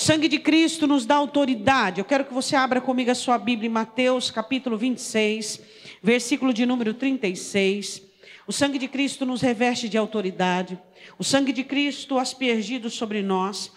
sangue de Cristo nos dá autoridade. Eu quero que você abra comigo a sua Bíblia em Mateus capítulo 26, versículo de número 36. O sangue de Cristo nos reveste de autoridade. O sangue de Cristo aspergido sobre nós,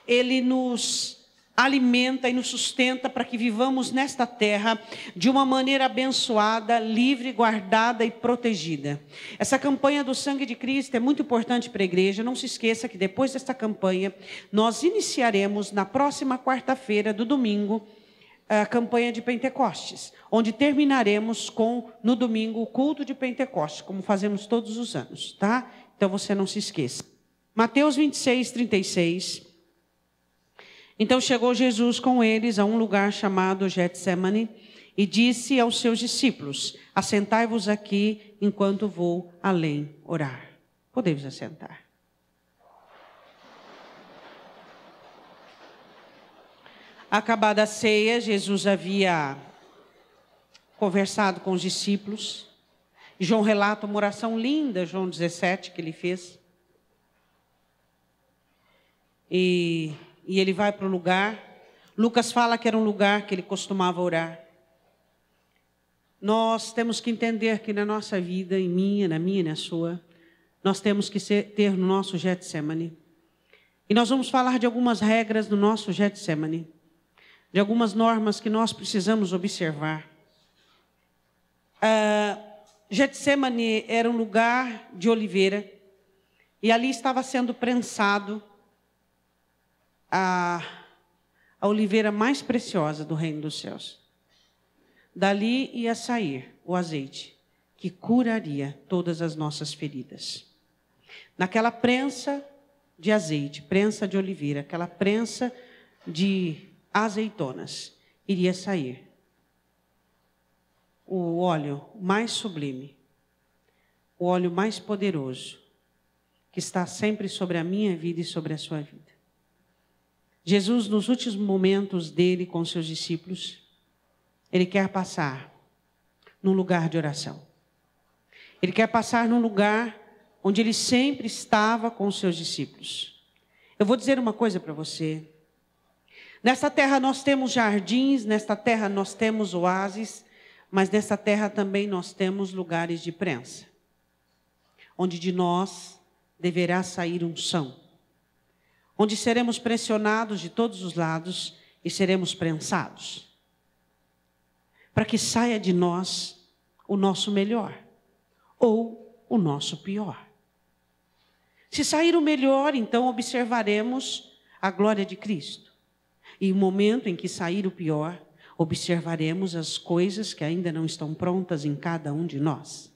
ele nos alimenta e nos sustenta para que vivamos nesta terra de uma maneira abençoada, livre, guardada e protegida. Essa campanha do sangue de Cristo é muito importante para a igreja. Não se esqueça que depois desta campanha, nós iniciaremos na próxima quarta-feira do domingo, a campanha de Pentecostes, onde terminaremos com, no domingo, o culto de Pentecostes, como fazemos todos os anos, tá? Então você não se esqueça. Mateus 26, 36. Então chegou Jesus com eles a um lugar chamado Getsemane e disse aos seus discípulos: assentai-vos aqui enquanto vou além orar. Podemos assentar. Acabada a ceia, Jesus havia conversado com os discípulos. João relata uma oração linda, João 17, que ele fez. E ele vai para o lugar. Lucas fala que era um lugar que ele costumava orar. Nós temos que entender que na nossa vida, na minha e na sua, nós temos que ter no nosso Getsemane. E nós vamos falar de algumas regras do nosso Getsemane, de algumas normas que nós precisamos observar. Getsemane era um lugar de oliveira, e ali estava sendo prensado a oliveira mais preciosa do reino dos céus. Dali ia sair o azeite que curaria todas as nossas feridas. Naquela prensa de azeite, prensa de oliveira, aquela prensa de azeitonas, iria sair o óleo mais sublime, o óleo mais poderoso, que está sempre sobre a minha vida e sobre a sua vida. Jesus, nos últimos momentos dele com seus discípulos, ele quer passar num lugar de oração. Ele quer passar num lugar onde ele sempre estava com os seus discípulos. Eu vou dizer uma coisa para você. Nesta terra nós temos jardins, nesta terra nós temos oásis, mas nesta terra também nós temos lugares de prensa, onde de nós deverá sair unção, onde seremos pressionados de todos os lados e seremos prensados, para que saia de nós o nosso melhor ou o nosso pior. Se sair o melhor, então observaremos a glória de Cristo. E no momento em que sair o pior, observaremos as coisas que ainda não estão prontas em cada um de nós.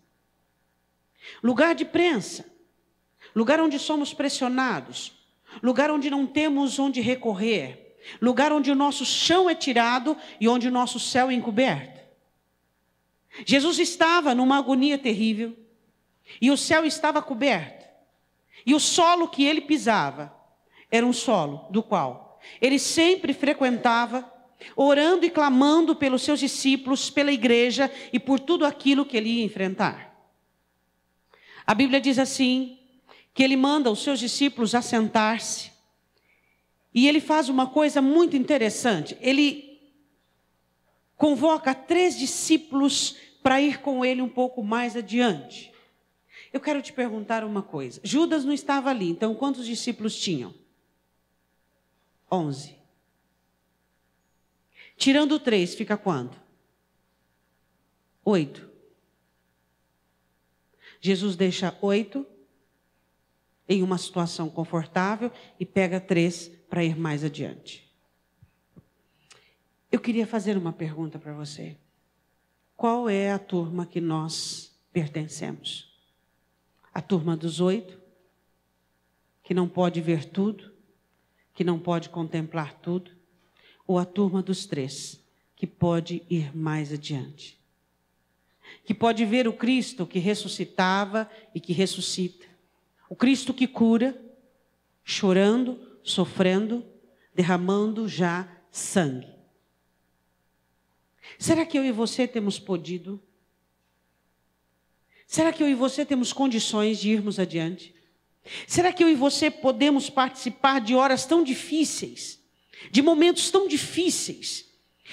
Lugar de prensa, lugar onde somos pressionados, lugar onde não temos onde recorrer, lugar onde o nosso chão é tirado e onde o nosso céu é encoberto. Jesus estava numa agonia terrível e o céu estava coberto. E o solo que ele pisava era um solo do qual ele sempre frequentava, orando e clamando pelos seus discípulos, pela igreja e por tudo aquilo que ele ia enfrentar. A Bíblia diz assim, que ele manda os seus discípulos assentar-se. E ele faz uma coisa muito interessante. Ele convoca 3 discípulos para ir com ele um pouco mais adiante. Eu quero te perguntar uma coisa. Judas não estava ali, então quantos discípulos tinham? 11. Tirando 3, fica quanto? 8. Jesus deixa 8 em uma situação confortável e pega 3 para ir mais adiante. Eu queria fazer uma pergunta para você. Qual é a turma que nós pertencemos? A turma dos 8, que não pode ver tudo, que não pode contemplar tudo, ou a turma dos 3, que pode ir mais adiante? Que pode ver o Cristo que ressuscitava e que ressuscita. O Cristo que cura, chorando, sofrendo, derramando já sangue. Será que eu e você temos podido? Será que eu e você temos condições de irmos adiante? Será que eu e você podemos participar de horas tão difíceis, de momentos tão difíceis,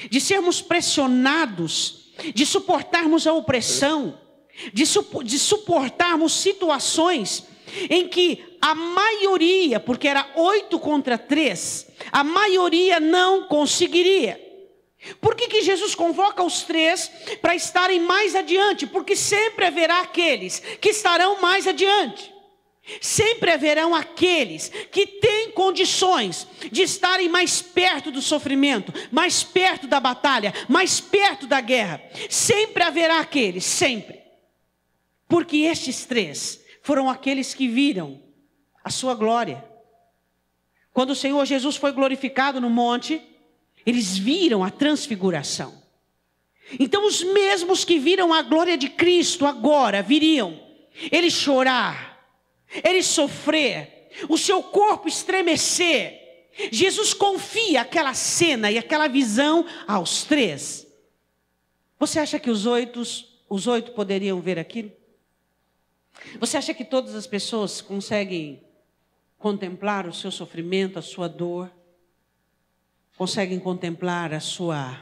de sermos pressionados, de suportarmos a opressão, de suportarmos situações em que a maioria, porque era 8 contra 3, a maioria não conseguiria. Por que Jesus convoca os 3 para estarem mais adiante? Porque sempre haverá aqueles que estarão mais adiante. Sempre haverão aqueles que têm condições de estarem mais perto do sofrimento, mais perto da batalha, mais perto da guerra. Sempre haverá aqueles, sempre. Porque estes 3 foram aqueles que viram a sua glória. Quando o Senhor Jesus foi glorificado no monte, eles viram a transfiguração. Então os mesmos que viram a glória de Cristo agora viriam ele chorar, ele sofrer, o seu corpo estremecer. Jesus confia aquela cena e aquela visão aos 3. Você acha que os oito poderiam ver aquilo? Você acha que todas as pessoas conseguem contemplar o seu sofrimento, a sua dor? Conseguem contemplar a sua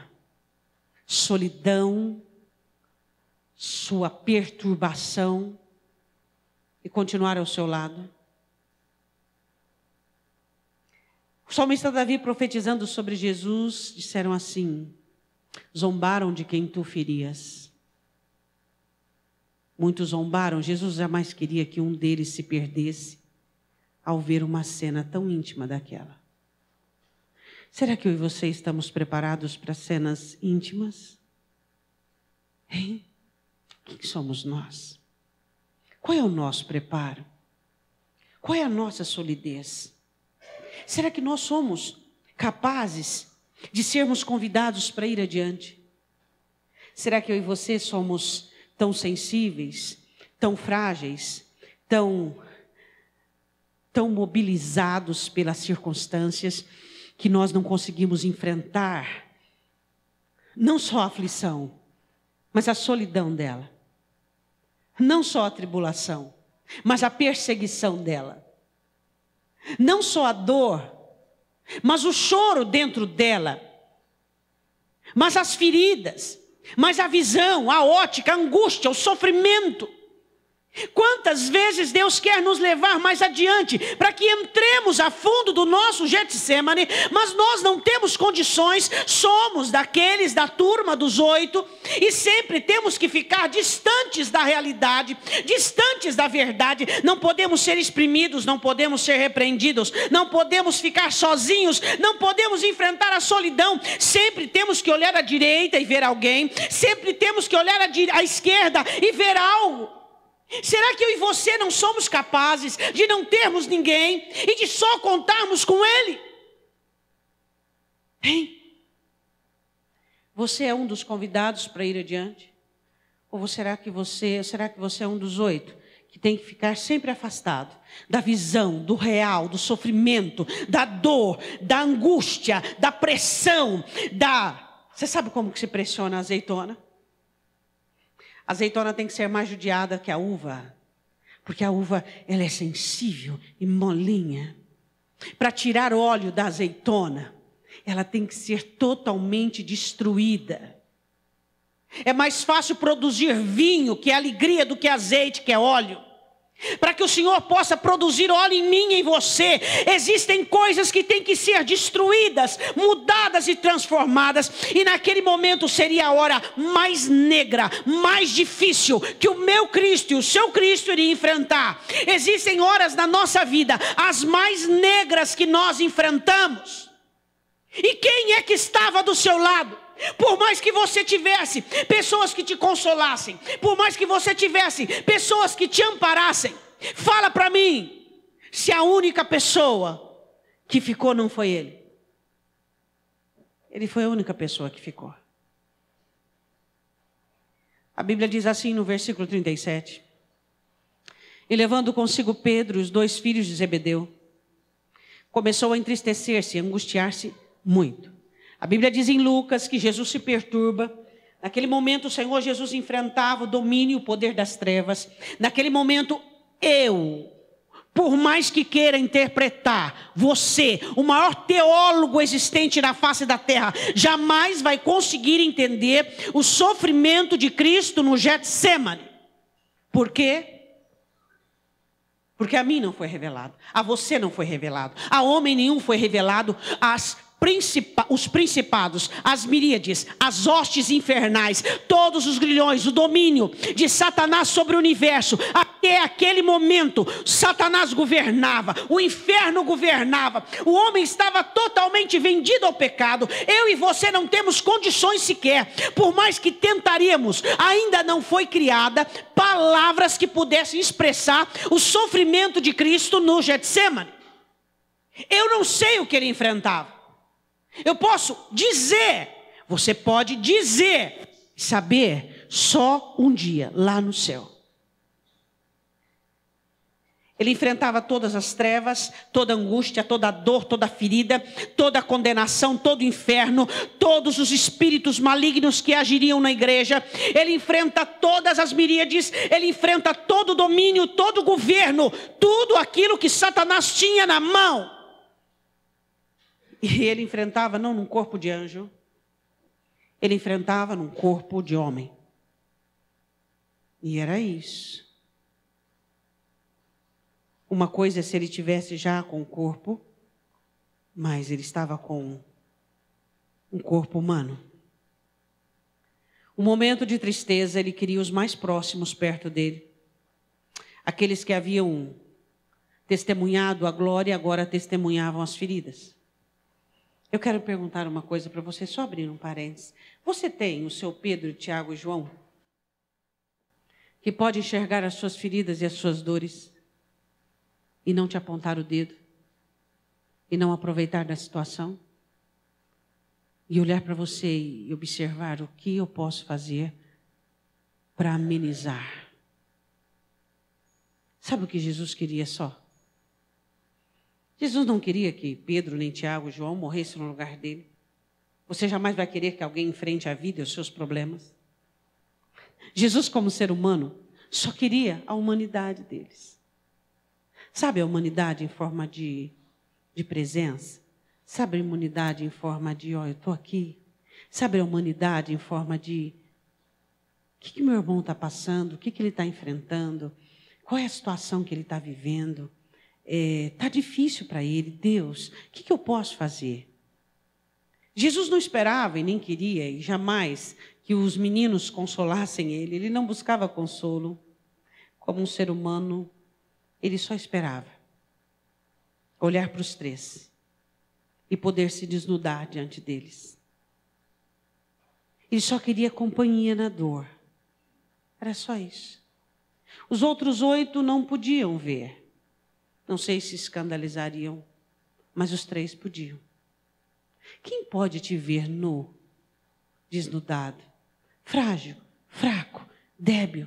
solidão, sua perturbação e continuar ao seu lado? O salmista Davi, profetizando sobre Jesus, disseram assim: zombaram de quem tu ferias. Muitos zombaram. Jesus jamais queria que um deles se perdesse ao ver uma cena tão íntima daquela. Será que eu e você estamos preparados para cenas íntimas? Hein? Quem somos nós? Qual é o nosso preparo? Qual é a nossa solidez? Será que nós somos capazes de sermos convidados para ir adiante? Será que eu e você somos tão sensíveis, tão frágeis, tão mobilizados pelas circunstâncias, que nós não conseguimos enfrentar não só a aflição, mas a solidão dela? Não só a tribulação, mas a perseguição dela. Não só a dor, mas o choro dentro dela. Mas as feridas, mas a visão, a ótica, a angústia, o sofrimento. Quantas vezes Deus quer nos levar mais adiante para que entremos a fundo do nosso Getsemane, mas nós não temos condições, somos daqueles da turma dos 8 e sempre temos que ficar distantes da realidade, distantes da verdade. Não podemos ser exprimidos, não podemos ser repreendidos, não podemos ficar sozinhos, não podemos enfrentar a solidão. Sempre temos que olhar à direita e ver alguém, sempre temos que olhar à esquerda e ver algo. Será que eu e você não somos capazes de não termos ninguém e de só contarmos com Ele? Hein? Você é um dos convidados para ir adiante? Ou será que você é um dos 8 que tem que ficar sempre afastado da visão, do real, do sofrimento, da dor, da angústia, da pressão, Você sabe como que se pressiona a azeitona? A azeitona tem que ser mais judiada que a uva, porque a uva ela é sensível e molinha. Para tirar óleo da azeitona, ela tem que ser totalmente destruída. É mais fácil produzir vinho, que é alegria, do que azeite, que é óleo. Para que o Senhor possa produzir óleo em mim e em você, existem coisas que têm que ser destruídas, mudadas e transformadas. E naquele momento seria a hora mais negra, mais difícil, que o meu Cristo e o seu Cristo iriam enfrentar. Existem horas na nossa vida, as mais negras que nós enfrentamos. E quem é que estava do seu lado? Por mais que você tivesse pessoas que te consolassem, por mais que você tivesse pessoas que te amparassem, fala para mim, se a única pessoa que ficou não foi ele. Ele foi a única pessoa que ficou. A Bíblia diz assim no versículo 37. E levando consigo Pedro e os 2 filhos de Zebedeu, começou a entristecer-se e angustiar-se muito. A Bíblia diz em Lucas que Jesus se perturba. Naquele momento o Senhor Jesus enfrentava o domínio e o poder das trevas. Naquele momento Por mais que queira interpretar, você, o maior teólogo existente na face da terra, jamais vai conseguir entender o sofrimento de Cristo no Getsemane. Por quê? Porque a mim não foi revelado, a você não foi revelado, a homem nenhum foi revelado, os principados, as miríades, as hostes infernais, todos os grilhões, o domínio de Satanás sobre o universo. Até aquele momento, Satanás governava, o inferno governava, o homem estava totalmente vendido ao pecado. Eu e você não temos condições sequer, por mais que tentaríamos, ainda não foi criada palavras que pudessem expressar o sofrimento de Cristo no Getsemane. Eu não sei o que ele enfrentava. Eu posso dizer, você pode dizer, saber só um dia lá no céu. Ele enfrentava todas as trevas, toda angústia, toda dor, toda ferida, toda condenação, todo inferno, todos os espíritos malignos que agiriam na igreja. Ele enfrenta todas as miríades, ele enfrenta todo o domínio, todo o governo, tudo aquilo que Satanás tinha na mão. E ele enfrentava não num corpo de anjo, ele enfrentava num corpo de homem. E era isso. Uma coisa é se ele tivesse já com o corpo, mas ele estava com um corpo humano. Um momento de tristeza, ele queria os mais próximos perto dele. Aqueles que haviam testemunhado a glória, agora testemunhavam as feridas. Eu quero perguntar uma coisa para você, só abrir um parênteses. Você tem o seu Pedro, Tiago e João, que pode enxergar as suas feridas e as suas dores e não te apontar o dedo e não aproveitar da situação e olhar para você e observar o que eu posso fazer para amenizar? Sabe o que Jesus queria só? Jesus não queria que Pedro, nem Tiago, João morressem no lugar dele. Você jamais vai querer que alguém enfrente a vida e os seus problemas. Jesus, como ser humano, só queria a humanidade deles. Sabe a humanidade em forma de presença? Sabe a humanidade em forma de, ó, eu estou aqui. Sabe a humanidade em forma de, o que meu irmão está passando? O que ele está enfrentando? Qual é a situação que ele está vivendo? Está difícil para ele. Deus, o que eu posso fazer? Jesus não esperava e nem queria, e jamais, que os meninos consolassem ele. Ele não buscava consolo. Como um ser humano, ele só esperava olhar para os três e poder se desnudar diante deles. Ele só queria companhia na dor. Era só isso. Os outros 8 não podiam ver. Não sei se escandalizariam, mas os 3 podiam. Quem pode te ver nu, desnudado, frágil, fraco, débil,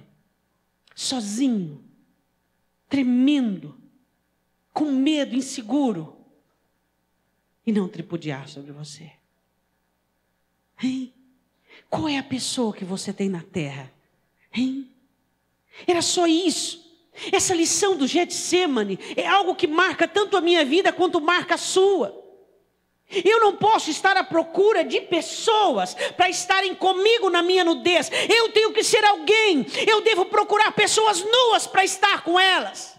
sozinho, tremendo, com medo, inseguro, e não tripudiar sobre você? Hein? Qual é a pessoa que você tem na terra? Hein? Era só isso. Essa lição do Getsemane é algo que marca tanto a minha vida quanto marca a sua. Eu não posso estar à procura de pessoas para estarem comigo na minha nudez. Eu tenho que ser alguém. Eu devo procurar pessoas nuas para estar com elas.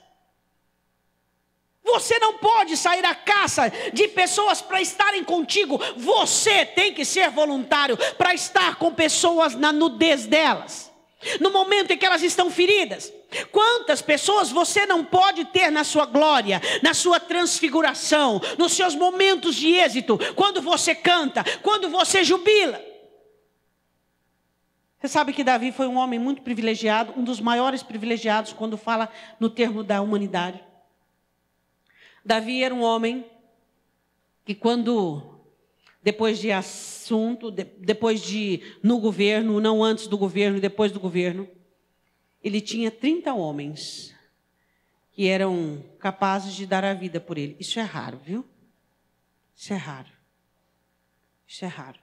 Você não pode sair à caça de pessoas para estarem contigo. Você tem que ser voluntário para estar com pessoas na nudez delas. No momento em que elas estão feridas. Quantas pessoas você não pode ter na sua glória, na sua transfiguração, nos seus momentos de êxito, quando você canta, quando você jubila. Você sabe que Davi foi um homem muito privilegiado, um dos maiores privilegiados quando fala no termo da humanidade. Davi era um homem que depois de assunto, depois de no governo, não antes do governo, depois do governo, ele tinha 30 homens que eram capazes de dar a vida por ele. Isso é raro, viu? Isso é raro. Isso é raro.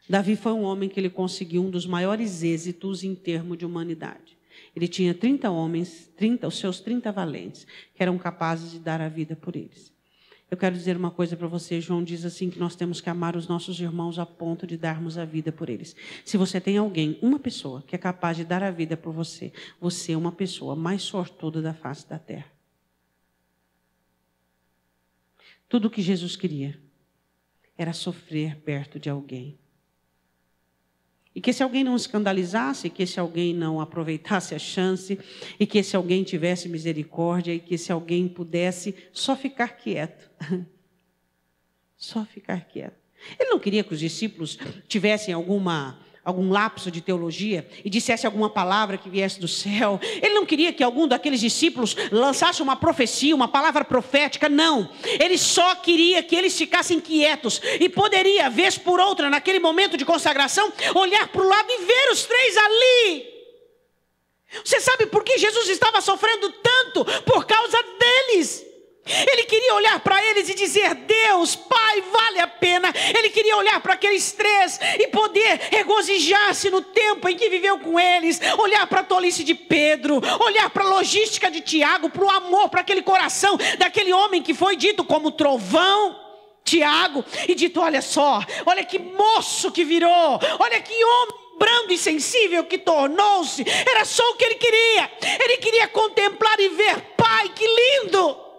Davi foi um homem que ele conseguiu um dos maiores êxitos em termos de humanidade. Ele tinha 30 homens, os seus 30 valentes, que eram capazes de dar a vida por eles. Eu quero dizer uma coisa para você. João diz assim que nós temos que amar os nossos irmãos a ponto de darmos a vida por eles. Se você tem alguém, uma pessoa, que é capaz de dar a vida por você, você é uma pessoa mais sortuda da face da terra. Tudo o que Jesus queria era sofrer perto de alguém. E que esse alguém não escandalizasse, que esse alguém não aproveitasse a chance, e que esse alguém tivesse misericórdia, e que esse alguém pudesse só ficar quieto. Só ficar quieto. Ele não queria que os discípulos tivessem algum lapso de teologia e dissesse alguma palavra que viesse do céu. Ele não queria que algum daqueles discípulos lançasse uma profecia, uma palavra profética, não. Ele só queria que eles ficassem quietos e poderia, vez por outra, naquele momento de consagração, olhar para o lado e ver os 3 ali. Você sabe por que Jesus estava sofrendo tanto? Por causa deles. Ele queria olhar para eles e dizer: Deus, Pai, vale a pena. Ele queria olhar para aqueles 3 e poder regozijar-se no tempo em que viveu com eles. Olhar para a tolice de Pedro, olhar para a logística de Tiago, para o amor, para aquele coração daquele homem que foi dito como trovão, Tiago, e dito: olha só, olha que moço que virou, olha que homem brando e sensível que tornou-se. Era só o que ele queria. Ele queria contemplar e ver: Pai, que lindo.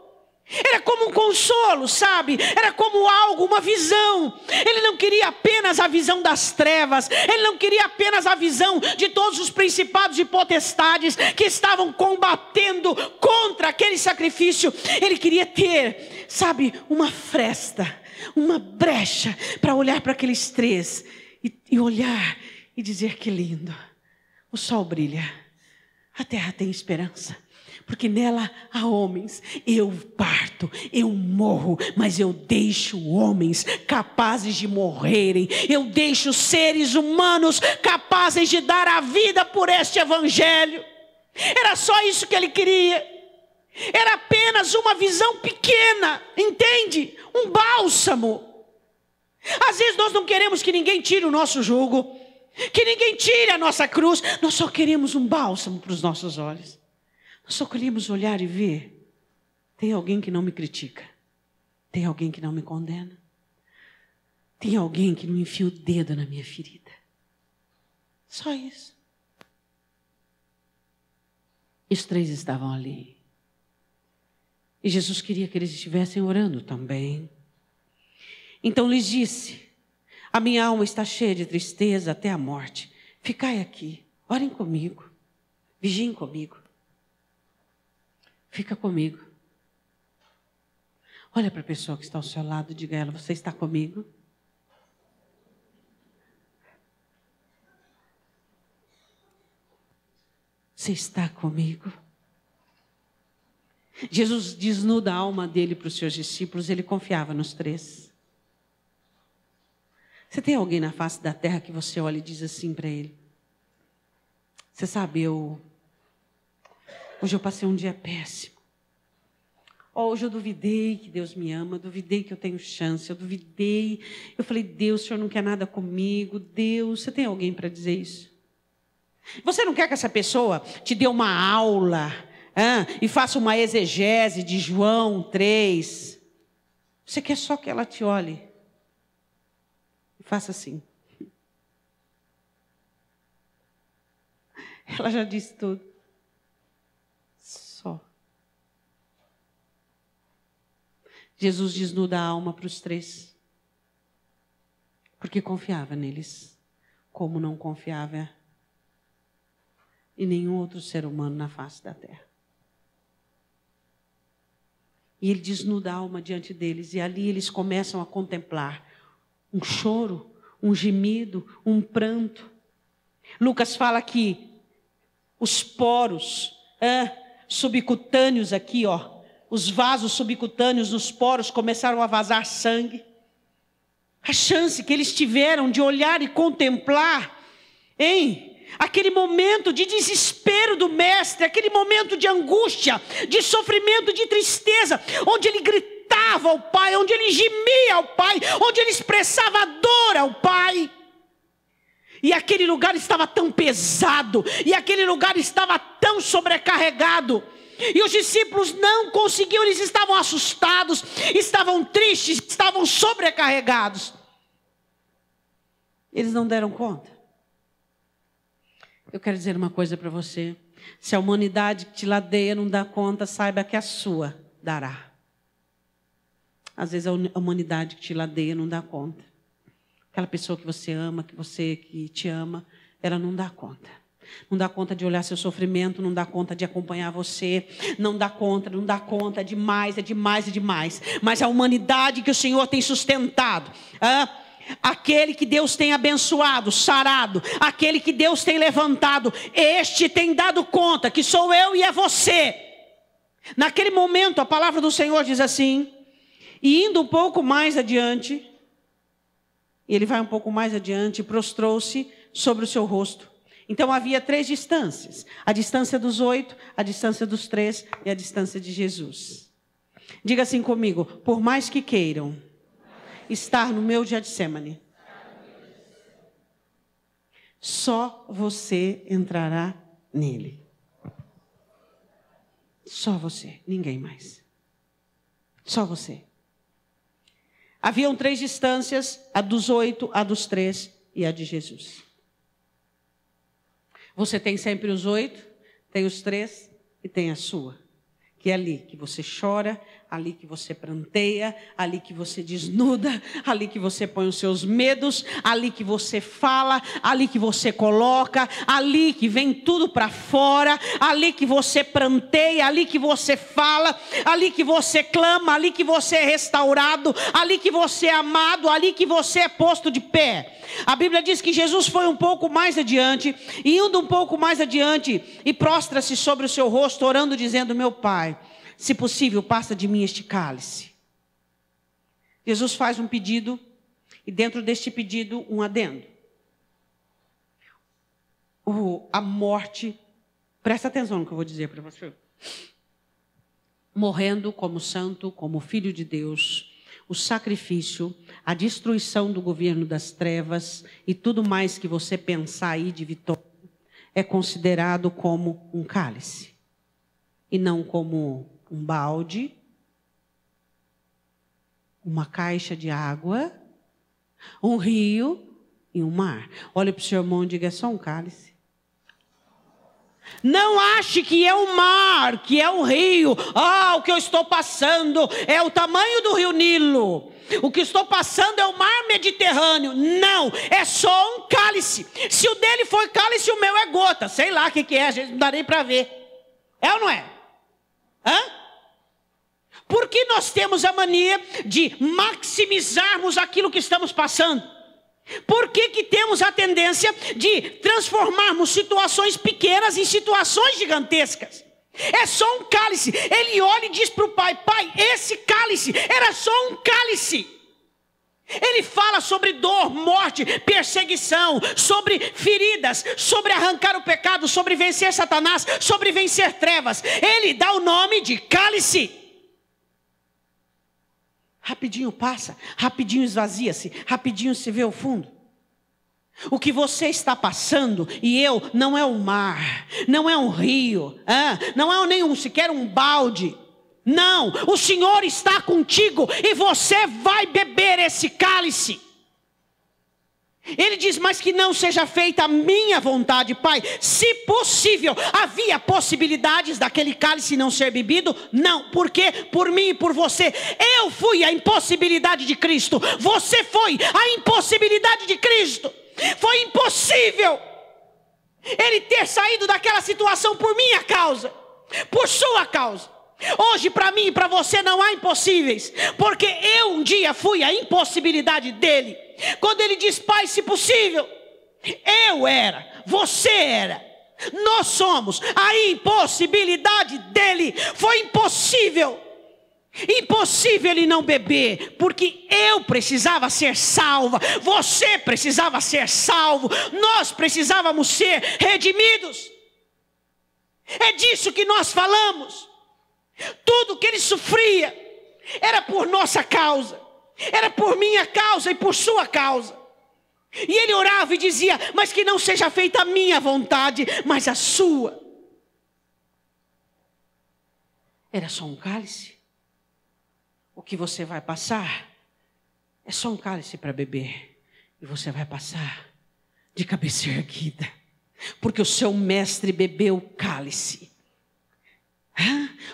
Era como um consolo, sabe? Era como algo, uma visão. Ele não queria apenas a visão das trevas. Ele não queria apenas a visão de todos os principados e potestades que estavam combatendo contra aquele sacrifício. Ele queria ter, sabe, uma fresta, uma brecha para olhar para aqueles 3 e olhar e dizer: que lindo. O sol brilha, a terra tem esperança. Porque nela há homens. Eu parto, eu morro, mas eu deixo homens capazes de morrerem. Eu deixo seres humanos capazes de dar a vida por este evangelho. Era só isso que ele queria. Era apenas uma visão pequena, entende? Um bálsamo. Às vezes nós não queremos que ninguém tire o nosso jugo, que ninguém tire a nossa cruz. Nós só queremos um bálsamo para os nossos olhos. Nós só queremos olhar e ver: tem alguém que não me critica, tem alguém que não me condena, tem alguém que não enfia o dedo na minha ferida. Só isso. E os 3 estavam ali. E Jesus queria que eles estivessem orando também. Então lhes disse: a minha alma está cheia de tristeza até a morte. Ficai aqui, orem comigo, vigiem comigo. Fica comigo. Olha para a pessoa que está ao seu lado e diga a ela: você está comigo? Você está comigo? Jesus desnuda a alma dele para os seus discípulos. Ele confiava nos 3. Você tem alguém na face da terra que você olha e diz assim para ele: você sabe, hoje eu passei um dia péssimo. Hoje eu duvidei que Deus me ama, eu duvidei que eu tenho chance, eu duvidei. Eu falei: Deus, o Senhor não quer nada comigo. Deus, você tem alguém para dizer isso? Você não quer que essa pessoa te dê uma aula e faça uma exegese de João 3? Você quer só que ela te olhe e faça assim. Ela já disse tudo. Só. Jesus desnuda a alma para os 3. Porque confiava neles, como não confiava em nenhum outro ser humano na face da terra. E ele desnuda a alma diante deles, e ali eles começam a contemplar um choro, um gemido, um pranto. Lucas fala que os poros subcutâneos aqui, os vasos subcutâneos nos poros começaram a vazar sangue. A chance que eles tiveram de olhar e contemplar, aquele momento de desespero do mestre, aquele momento de angústia, de sofrimento, de tristeza, onde ele gritava ao Pai, onde ele gemia ao Pai, onde ele expressava dor ao Pai. E aquele lugar estava tão pesado, e aquele lugar estava tão sobrecarregado. E os discípulos não conseguiam, eles estavam assustados, estavam tristes, estavam sobrecarregados. Eles não deram conta. Eu quero dizer uma coisa para você. Se a humanidade que te ladeia não dá conta, saiba que a sua dará. Às vezes a humanidade que te ladeia não dá conta. Aquela pessoa que você ama, que te ama, ela não dá conta. Não dá conta de olhar seu sofrimento, não dá conta de acompanhar você, não dá conta, é demais, é demais, é demais. Mas a humanidade que o Senhor tem sustentado, aquele que Deus tem abençoado, sarado, aquele que Deus tem levantado, este tem dado conta que sou eu e é você. Naquele momento a palavra do Senhor diz assim, e indo um pouco mais adiante, ele vai um pouco mais adiante, prostrou-se sobre o seu rosto. Então havia 3 distâncias, a distância dos 8, a distância dos 3 e a distância de Jesus. Diga assim comigo, por mais que queiram estar no meu Getsemane, só você entrará nele. Só você, ninguém mais. Só você. Haviam 3 distâncias, a dos 8, a dos 3 e a de Jesus. Você tem sempre os 8, tem os 3 e tem a sua. Que é ali que você chora, ali que você pranteia, ali que você desnuda, ali que você põe os seus medos, ali que você fala, ali que você coloca, ali que vem tudo para fora, ali que você pranteia, ali que você fala, ali que você clama, ali que você é restaurado, ali que você é amado, ali que você é posto de pé. A Bíblia diz que Jesus foi um pouco mais adiante, e indo um pouco mais adiante, e prostra-se sobre o seu rosto, orando, dizendo, meu Pai, se possível, passa de mim este cálice. Jesus faz um pedido, e dentro deste pedido, um adendo. A morte, presta atenção no que eu vou dizer para você. Morrendo como santo, como filho de Deus, o sacrifício, a destruição do governo das trevas e tudo mais que você pensar aí de vitória, é considerado como um cálice. E não como um balde, uma caixa de água, um rio e um mar. Olhe para o seu irmão e diga, é só um cálice. Não ache que é um mar, que é um rio. O que eu estou passando é o tamanho do rio Nilo. O que estou passando é o mar Mediterrâneo. Não, é só um cálice. Se o dele foi cálice, o meu é gota. Sei lá o que é, a gente não dá nem para ver. É ou não é? Por que nós temos a mania de maximizarmos aquilo que estamos passando? Por que temos a tendência de transformarmos situações pequenas em situações gigantescas? É só um cálice. Ele olha e diz para o pai, pai, esse cálice era só um cálice. Ele fala sobre dor, morte, perseguição, sobre feridas, sobre arrancar o pecado, sobre vencer Satanás, sobre vencer trevas. Ele dá o nome de cálice. Rapidinho passa, rapidinho esvazia-se, rapidinho se vê o fundo. O que você está passando, e eu, não é um mar, não é um rio, não é nem sequer um balde. Não, o Senhor está contigo e você vai beber esse cálice. Ele diz, mas que não seja feita a minha vontade, Pai. Se possível, havia possibilidades daquele cálice não ser bebido? Não, porque por mim e por você, eu fui a impossibilidade de Cristo. Você foi a impossibilidade de Cristo. Foi impossível ele ter saído daquela situação por minha causa, por sua causa. Hoje para mim e para você não há impossíveis, porque eu um dia fui a impossibilidade dele. Quando ele diz, Pai, se possível, eu era, você era, nós somos a impossibilidade dele. Foi impossível ele não beber, porque eu precisava ser salva, você precisava ser salvo, nós precisávamos ser redimidos. É disso que nós falamos. Tudo que ele sofria era por nossa causa, era por minha causa e por sua causa. E ele orava e dizia: mas que não seja feita a minha vontade, mas a sua. Era só um cálice. O que você vai passar é só um cálice para beber. E você vai passar de cabeça erguida, porque o seu mestre bebeu o cálice.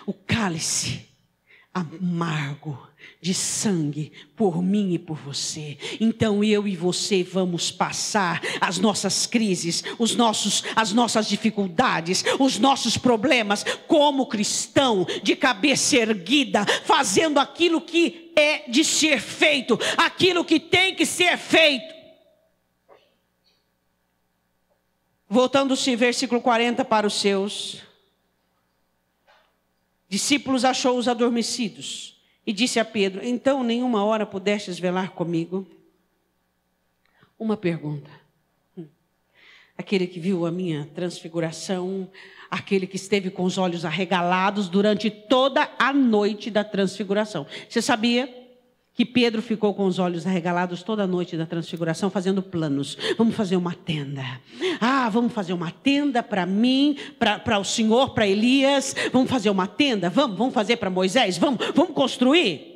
O cálice amargo de sangue por mim e por você. Então eu e você vamos passar as nossas crises, as nossas dificuldades, os nossos problemas como cristão, de cabeça erguida, fazendo aquilo que é de ser feito, aquilo que tem que ser feito. Voltando-se, versículo 40, para os seus discípulos, achou-os adormecidos e disse a Pedro: então nenhuma hora pudestes velar comigo? Uma pergunta. Aquele que viu a minha transfiguração, aquele que esteve com os olhos arregalados durante toda a noite da transfiguração. Você sabia que Pedro ficou com os olhos arregalados toda a noite da transfiguração, fazendo planos? Vamos fazer uma tenda. Vamos fazer uma tenda para mim, para o Senhor, para Elias. Vamos fazer uma tenda? Vamos fazer para Moisés? Vamos construir?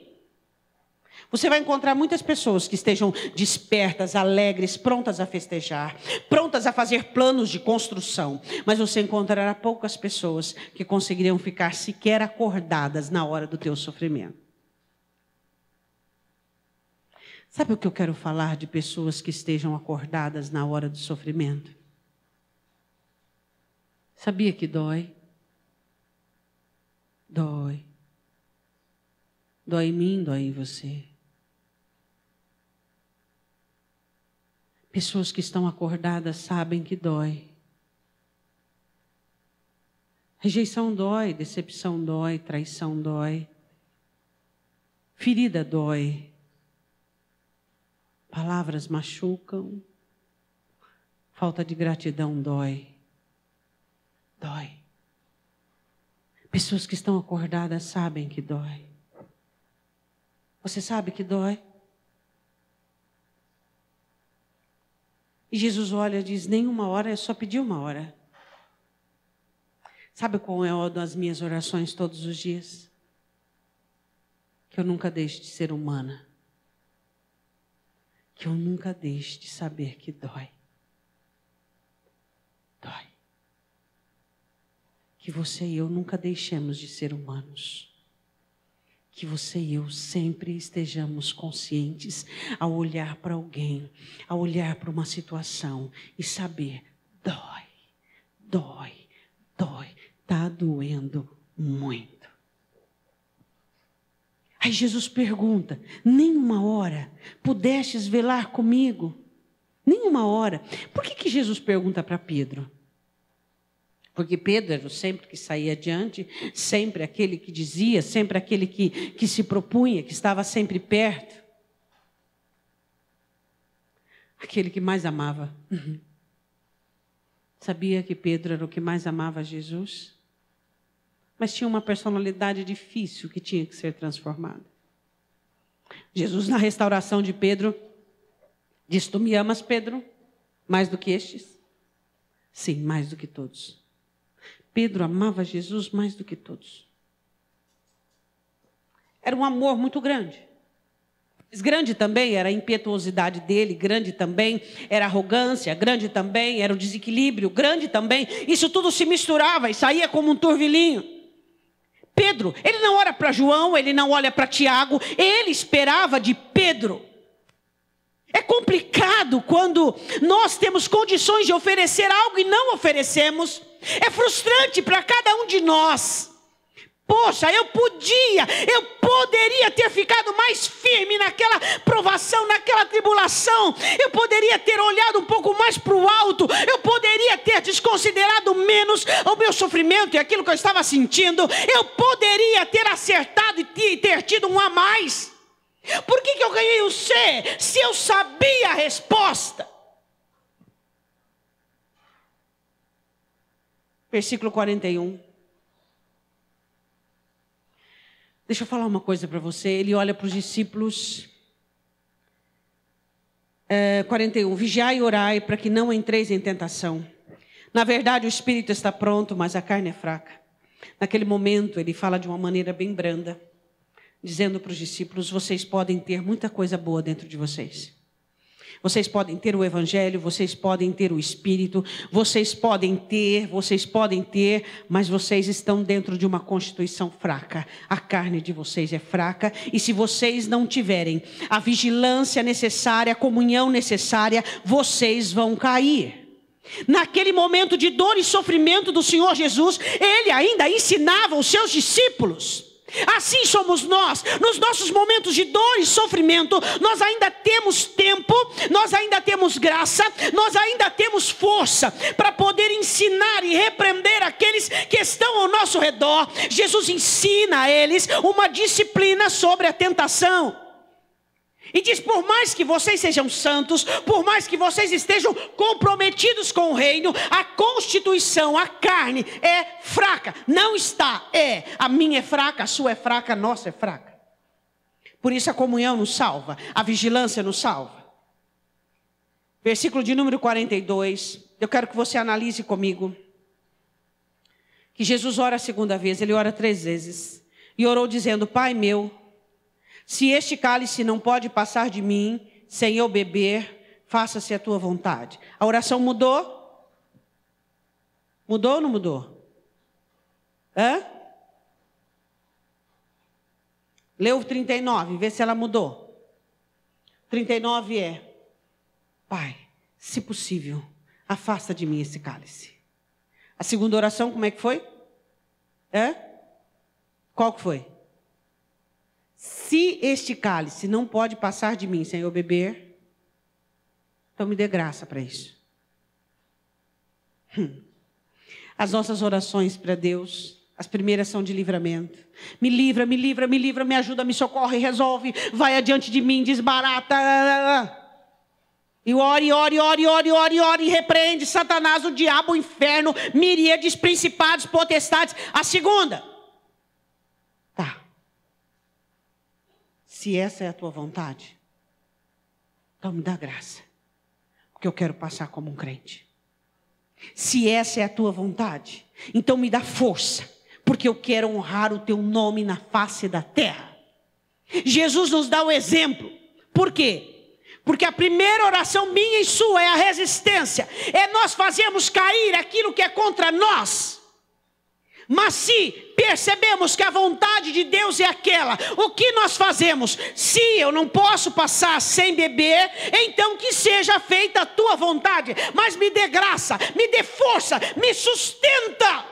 Você vai encontrar muitas pessoas que estejam despertas, alegres, prontas a festejar, prontas a fazer planos de construção. Mas você encontrará poucas pessoas que conseguiriam ficar sequer acordadas na hora do teu sofrimento. Sabe o que eu quero falar de pessoas que estejam acordadas na hora do sofrimento? Sabia que dói? Dói. Dói em mim, dói em você. Pessoas que estão acordadas sabem que dói. Rejeição dói, decepção dói, traição dói. Ferida dói. Palavras machucam. Falta de gratidão dói. Dói. Pessoas que estão acordadas sabem que dói. Você sabe que dói? E Jesus olha e diz: nenhuma hora, é só pedir uma hora. Sabe qual é uma das minhas orações todos os dias? Que eu nunca deixe de ser humana. Que eu nunca deixe de saber que dói. Dói. Que você e eu nunca deixemos de ser humanos. Que você e eu sempre estejamos conscientes ao olhar para alguém, ao olhar para uma situação e saber: dói, dói, dói, está doendo muito. Aí Jesus pergunta: nenhuma hora pudestes velar comigo? Nenhuma hora. Por que Jesus pergunta para Pedro? Porque Pedro era sempre que saía adiante, sempre aquele que dizia, sempre aquele que se propunha, que estava sempre perto. Aquele que mais amava. Sabia que Pedro era o que mais amava Jesus? Mas tinha uma personalidade difícil que tinha que ser transformada. Jesus, na restauração de Pedro, diz: tu me amas, Pedro, mais do que estes? Sim, mais do que todos. Pedro amava Jesus mais do que todos. Era um amor muito grande. Mas grande também era a impetuosidade dele, grande também era a arrogância, grande também era o desequilíbrio, grande também. Isso tudo se misturava e saía como um turvilhinho. Pedro, ele não olha para João, ele não olha para Tiago, ele esperava de Pedro. É complicado quando nós temos condições de oferecer algo e não oferecemos. É frustrante para cada um de nós. Poxa, eu poderia ter ficado mais firme naquela provação, naquela tribulação. Eu poderia ter olhado um pouco mais para o alto. Eu poderia ter desconsiderado menos o meu sofrimento e aquilo que eu estava sentindo. Eu poderia ter acertado e ter tido um a mais. Por que eu ganhei o C se eu sabia a resposta? Versículo 41. Deixa eu falar uma coisa para você. Ele olha para os discípulos. 41. Vigiai e orai para que não entreis em tentação. Na verdade, o espírito está pronto, mas a carne é fraca. Naquele momento, ele fala de uma maneira bem branda, dizendo para os discípulos: vocês podem ter muita coisa boa dentro de vocês. Vocês podem ter o evangelho, vocês podem ter o espírito, vocês podem ter, mas vocês estão dentro de uma constituição fraca. A carne de vocês é fraca, e se vocês não tiverem a vigilância necessária, a comunhão necessária, vocês vão cair. Naquele momento de dor e sofrimento do Senhor Jesus, Ele ainda ensinava os seus discípulos. Assim somos nós, nos nossos momentos de dor e sofrimento, nós ainda temos tempo, nós ainda temos graça, nós ainda temos força para poder ensinar e repreender aqueles que estão ao nosso redor. Jesus ensina a eles uma disciplina sobre a tentação. E diz: por mais que vocês sejam santos, por mais que vocês estejam comprometidos com o reino, a constituição, a carne é fraca. Não está, a minha é fraca, a sua é fraca, a nossa é fraca. Por isso a comunhão nos salva, a vigilância nos salva. Versículo de número 42, eu quero que você analise comigo. Que Jesus ora a segunda vez, ele ora 3 vezes. E orou dizendo: Pai meu, se este cálice não pode passar de mim, sem eu beber, faça-se a tua vontade. A oração mudou? Mudou ou não mudou? Lê o 39, vê se ela mudou. 39 é: Pai, se possível, afasta de mim esse cálice. A segunda oração, como é que foi? Qual que foi? Se este cálice não pode passar de mim sem eu beber, então me dê graça para isso. As nossas orações para Deus, as primeiras são de livramento. Me livra, me livra, me livra, me ajuda, me socorre, resolve, vai adiante de mim, desbarata. E ore, ore, ore, ore, ore, ore, e repreende Satanás, o diabo, o inferno, miríades, principados, potestades. A segunda. Tá. Se essa é a tua vontade, então me dá graça, porque eu quero passar como um crente. Se essa é a tua vontade, então me dá força, porque eu quero honrar o teu nome na face da terra. Jesus nos dá o exemplo. Por quê? Porque a primeira oração minha e sua é a resistência. É nós fazermos cair aquilo que é contra nós. Mas se percebemos que a vontade de Deus é aquela, o que nós fazemos? Se eu não posso passar sem beber, então que seja feita a tua vontade. Mas me dê graça, me dê força, me sustenta.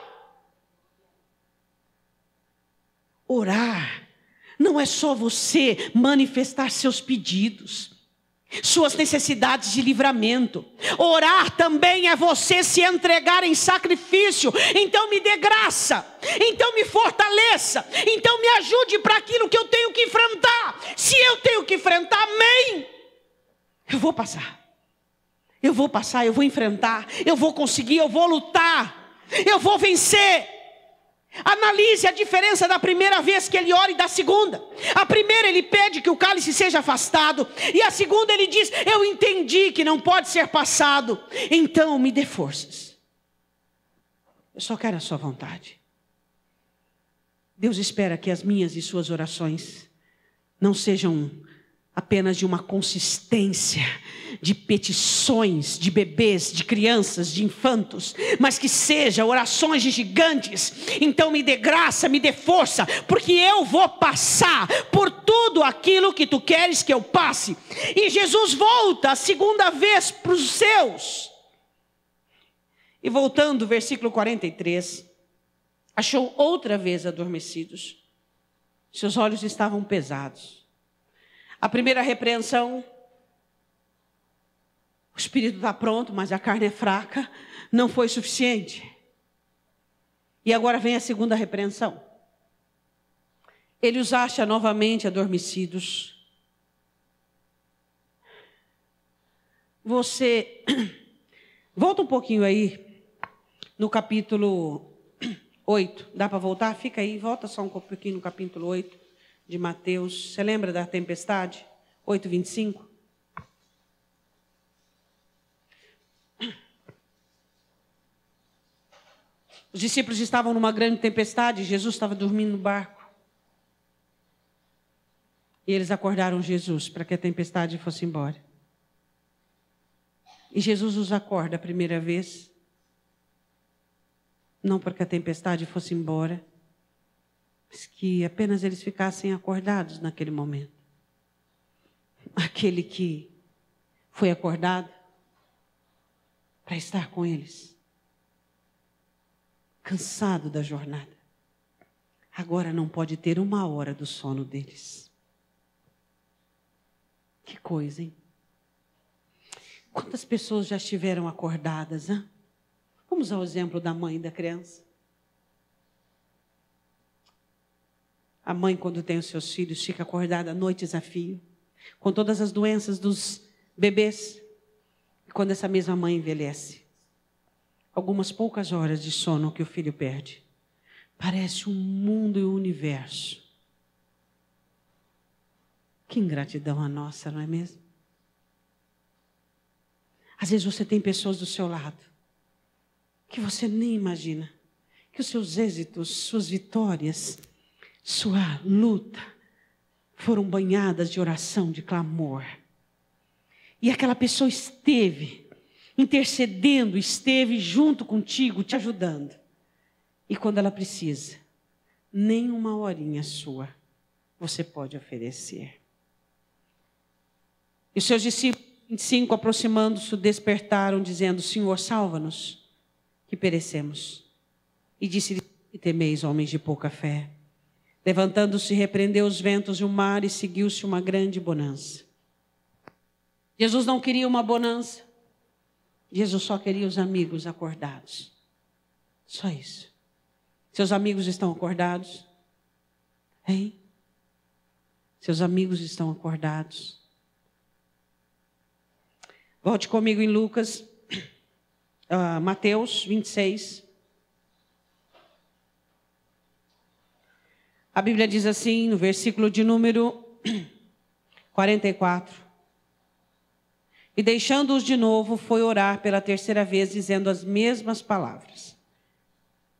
Orar não é só você manifestar seus pedidos, suas necessidades de livramento. Orar também é você se entregar em sacrifício. Então me dê graça, então me fortaleça, então me ajude para aquilo que eu tenho que enfrentar. Se eu tenho que enfrentar, amém, eu vou passar, eu vou enfrentar, eu vou conseguir, eu vou lutar, eu vou vencer. Analise a diferença da primeira vez que ele ora e da segunda. A primeira ele pede que o cálice seja afastado, e a segunda ele diz: eu entendi que não pode ser passado, então me dê forças. Eu só quero a sua vontade. Deus espera que as minhas e suas orações não sejam apenas de uma consistência de petições de bebês, de crianças, de infantos, mas que sejam orações de gigantes. Então me dê graça, me dê força, porque eu vou passar por tudo aquilo que tu queres que eu passe. E Jesus volta a segunda vez para os seus. E voltando, versículo 43, achou outra vez adormecidos. Seus olhos estavam pesados. A primeira repreensão: o espírito está pronto, mas a carne é fraca, não foi suficiente. E agora vem a segunda repreensão. Ele os acha novamente adormecidos. Você, volta um pouquinho aí, no capítulo 8, dá para voltar? Fica aí, volta só um pouquinho no capítulo 8 de Mateus. Você lembra da tempestade? 8:25. Os discípulos estavam numa grande tempestade, Jesus estava dormindo no barco. E eles acordaram Jesus para que a tempestade fosse embora. E Jesus os acorda a primeira vez, não para que a tempestade fosse embora, mas que apenas eles ficassem acordados naquele momento. Aquele que foi acordado para estar com eles, cansado da jornada, agora não pode ter uma hora do sono deles. Que coisa, hein? Quantas pessoas já estiveram acordadas, hein? Vamos ao exemplo da mãe da criança. A mãe, quando tem os seus filhos, fica acordada noites a fio, com todas as doenças dos bebês. E quando essa mesma mãe envelhece, algumas poucas horas de sono que o filho perde, parece um mundo e um universo. Que ingratidão a nossa, não é mesmo? Às vezes você tem pessoas do seu lado que você nem imagina, que os seus êxitos, suas vitórias, sua luta foram banhadas de oração, de clamor. E aquela pessoa esteve intercedendo, esteve junto contigo, te ajudando. E quando ela precisa, nem uma horinha sua você pode oferecer. E os seus discípulos, 25, aproximando-se, despertaram, dizendo: Senhor, salva-nos, que perecemos. E disse-lhe: que temeis, homens de pouca fé? Levantando-se, repreendeu os ventos e o mar, e seguiu-se uma grande bonança. Jesus não queria uma bonança. Jesus só queria os amigos acordados. Só isso. Seus amigos estão acordados? Hein? Seus amigos estão acordados? Volte comigo em Lucas, Mateus 26. A Bíblia diz assim, no versículo de número 44. E deixando-os de novo, foi orar pela terceira vez, dizendo as mesmas palavras.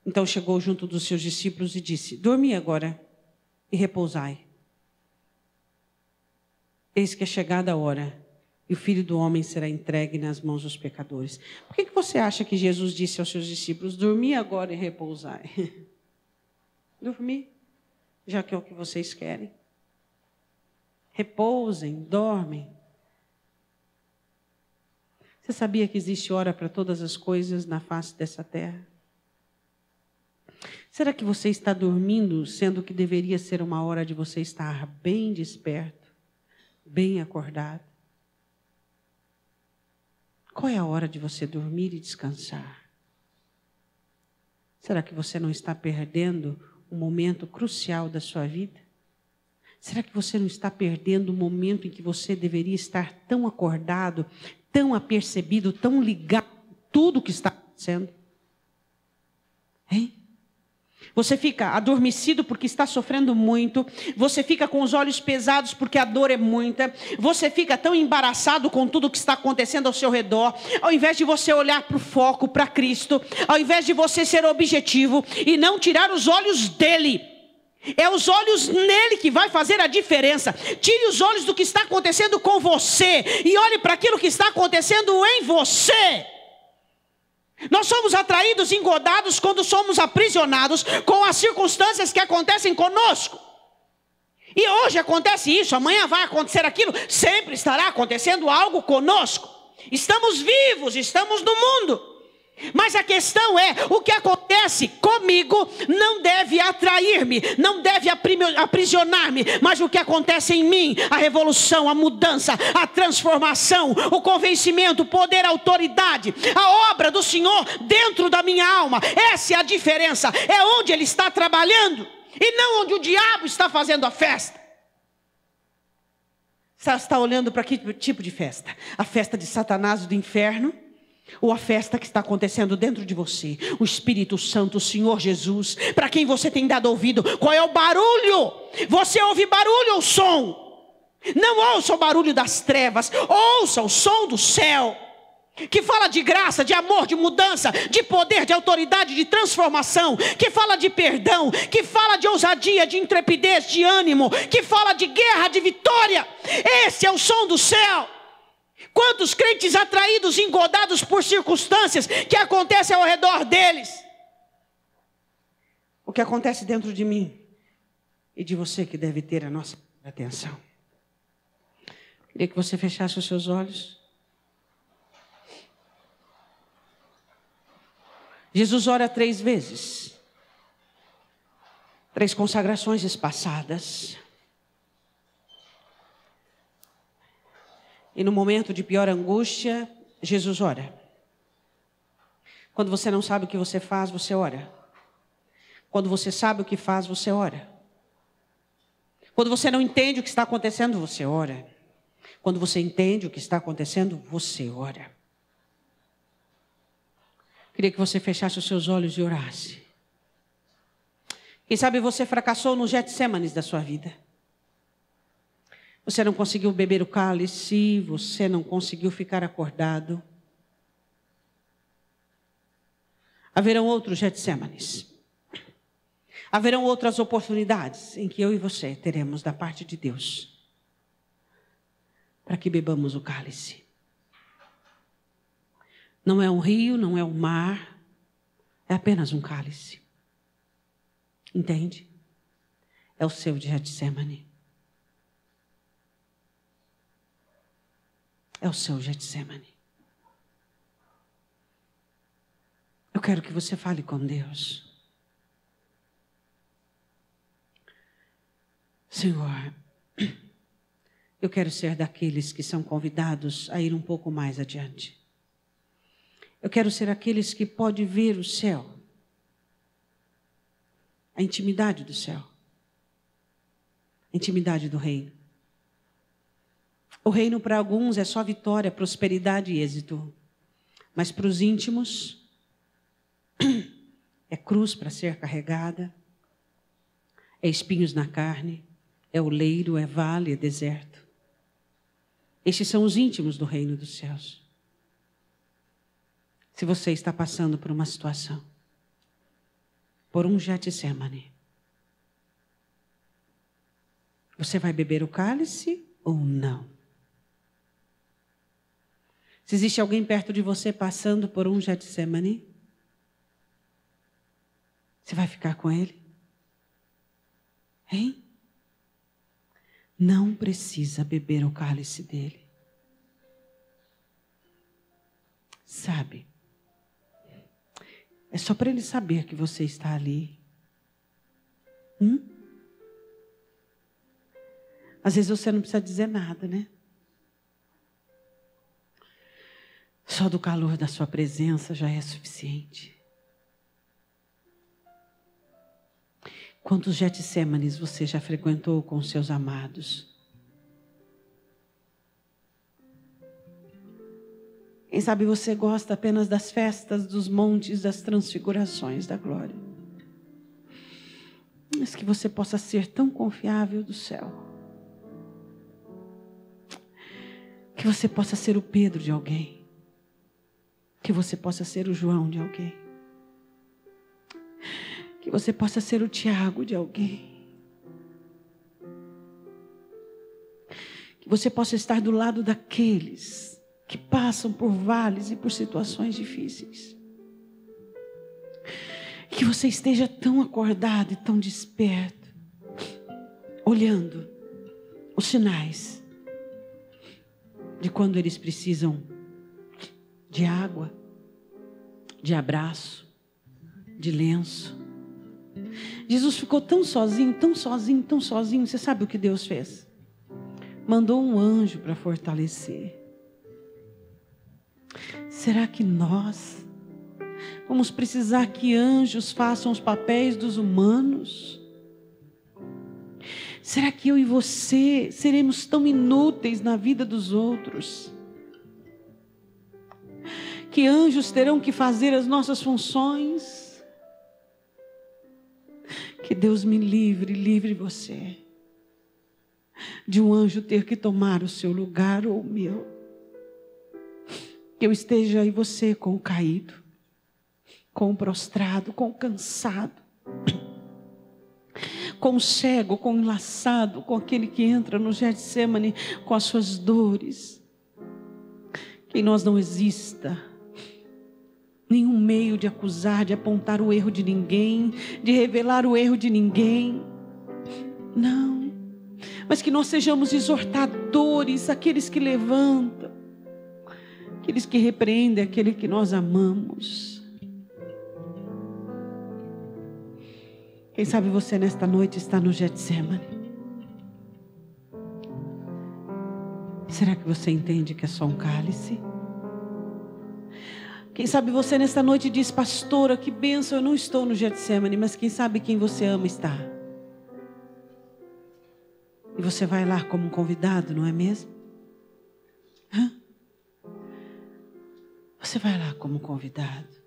Então chegou junto dos seus discípulos e disse: dormi agora e repousai. Eis que é chegada a hora, e o Filho do Homem será entregue nas mãos dos pecadores. Por que você acha que Jesus disse aos seus discípulos: dormi agora e repousai? Dormir, já que é o que vocês querem. Repousem, dormem. Você sabia que existe hora para todas as coisas na face dessa terra? Será que você está dormindo, sendo que deveria ser uma hora de você estar bem desperto, bem acordado? Qual é a hora de você dormir e descansar? Será que você não está perdendo um momento crucial da sua vida? Será que você não está perdendo o momento em que você deveria estar tão acordado, tão apercebido, tão ligado a tudo que está acontecendo? Hein? Você fica adormecido porque está sofrendo muito. Você fica com os olhos pesados porque a dor é muita. Você fica tão embaraçado com tudo que está acontecendo ao seu redor. Ao invés de você olhar para o foco, para Cristo. Ao invés de você ser objetivo e não tirar os olhos dele. É os olhos nele que vai fazer a diferença. Tire os olhos do que está acontecendo com você e olhe para aquilo que está acontecendo em você. Nós somos atraídos, engodados quando somos aprisionados com as circunstâncias que acontecem conosco. E hoje acontece isso, amanhã vai acontecer aquilo, sempre estará acontecendo algo conosco. Estamos vivos, estamos no mundo. Mas a questão é, o que acontece comigo não deve atrair-me, não deve aprisionar-me, mas o que acontece em mim, a revolução, a mudança, a transformação, o convencimento, o poder, a autoridade, a obra do Senhor dentro da minha alma. Essa é a diferença, é onde Ele está trabalhando e não onde o diabo está fazendo a festa. Você está olhando para que tipo de festa? A festa de Satanás do inferno? Ou a festa que está acontecendo dentro de você? O Espírito Santo, o Senhor Jesus, para quem você tem dado ouvido? Qual é o barulho? Você ouve barulho ou som? Não ouça o barulho das trevas, ouça o som do céu. que fala de graça, de amor, de mudança, de poder, de autoridade, de transformação, que fala de perdão, que fala de ousadia, de intrepidez, de ânimo, que fala de guerra, de vitória. Esse é o som do céu. Quantos crentes atraídos, engodados por circunstâncias que acontecem ao redor deles. O que acontece dentro de mim e de você que deve ter a nossa atenção. Queria que você fechasse os seus olhos. Jesus ora 3 vezes. 3 consagrações espaçadas. E no momento de pior angústia, Jesus ora. Quando você não sabe o que você faz, você ora. Quando você sabe o que faz, você ora. Quando você não entende o que está acontecendo, você ora. Quando você entende o que está acontecendo, você ora. Queria que você fechasse os seus olhos e orasse. Quem sabe você fracassou no Getsêmanes da sua vida. Você não conseguiu beber o cálice, você não conseguiu ficar acordado. Haverão outros Getsêmanes. Haverão outras oportunidades em que eu e você teremos da parte de Deus para que bebamos o cálice. Não é um rio, não é um mar, é apenas um cálice. Entende? É o seu Getsêmane. É o seu Getsêmane. Eu quero que você fale com Deus. Senhor, eu quero ser daqueles que são convidados a ir um pouco mais adiante. Eu quero ser aqueles que podem ver o céu, a intimidade do céu, a intimidade do reino. O reino para alguns é só vitória, prosperidade e êxito, mas para os íntimos é cruz para ser carregada, é espinhos na carne, é oleiro, é vale, é deserto. Estes são os íntimos do reino dos céus. Se você está passando por uma situação, por um Getsêmane, você vai beber o cálice ou não? Se existe alguém perto de você passando por um Getsêmane, você vai ficar com ele? Hein? Não precisa beber o cálice dele. Sabe? É só para ele saber que você está ali. Às vezes você não precisa dizer nada, né? Só do calor da sua presença já é suficiente. Quantos Getsêmanes você já frequentou com seus amados? Quem sabe você gosta apenas das festas, dos montes, das transfigurações da glória. Mas que você possa ser tão confiável do céu. Que você possa ser o Pedro de alguém. Que você possa ser o João de alguém. Que você possa ser o Tiago de alguém. Que você possa estar do lado daqueles que passam por vales e por situações difíceis. Que você esteja tão acordado e tão desperto, olhando os sinais de quando eles precisam de água, de abraço, de lenço. Jesus ficou tão sozinho, tão sozinho, tão sozinho. Você sabe o que Deus fez? Mandou um anjo para fortalecer. Será que nós vamos precisar que anjos façam os papéis dos humanos? Será que eu e você seremos tão inúteis na vida dos outros? Que anjos terão que fazer as nossas funções? Que Deus me livre você de um anjo ter que tomar o seu lugar ou o meu. Que eu esteja aí você com o caído, com o prostrado, com o cansado, com o cego, com o enlaçado, com aquele que entra no Getsemane com as suas dores. Que em nós não exista nenhum meio de acusar, de apontar o erro de ninguém, de revelar o erro de ninguém. Não. Mas que nós sejamos exortadores, aqueles que levantam, aqueles que repreendem aquele que nós amamos. Quem sabe você nesta noite está no Getsemane. Será que você entende que é só um cálice? Quem sabe você nesta noite diz: pastora, que bênção, eu não estou no Getsemane, mas quem sabe quem você ama está. E você vai lá como um convidado, não é mesmo? Você vai lá como convidado.